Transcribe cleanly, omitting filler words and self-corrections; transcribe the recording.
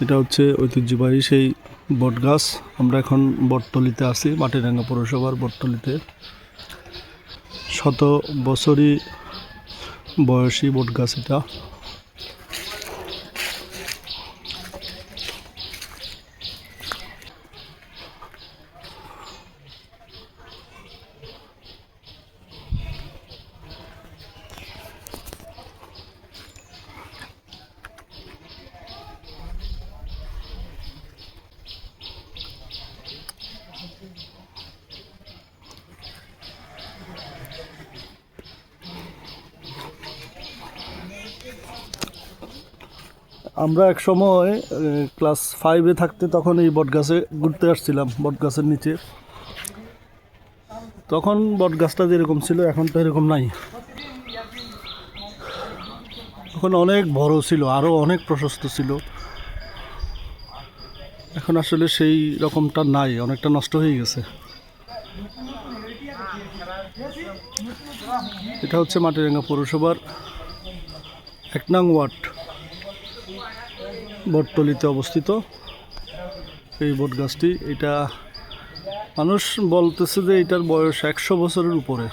এটা হচ্ছে ঐতিহ্যবাহী সেই বটগাছ। আমরা এখন বটতলিতে আছি, মাটিরাঙ্গা পৌরসভার বটতলিতে। শত বছরই বয়সী বটগাছ এটা। আমরা এক সময় ক্লাস 5-এ থাকতে তখন এই বটগাছে ঘুরতে আসছিলাম, বটগাছের নিচে। তখন বটগাছটা যেরকম ছিল এখন তো এরকম নাই। তখন অনেক বড় ছিল, আরও অনেক প্রশস্ত ছিল। এখন আসলে সেই রকমটা নাই, অনেকটা নষ্ট হয়ে গেছে। এটা হচ্ছে মাটিরাঙ্গা পৌরসভার 1 নং ওয়ার্ড বটতলিতে অবস্থিত এই বটগাছটি। এটা মানুষ বলতেছে যে এটার বয়স 100 বছরের উপরে।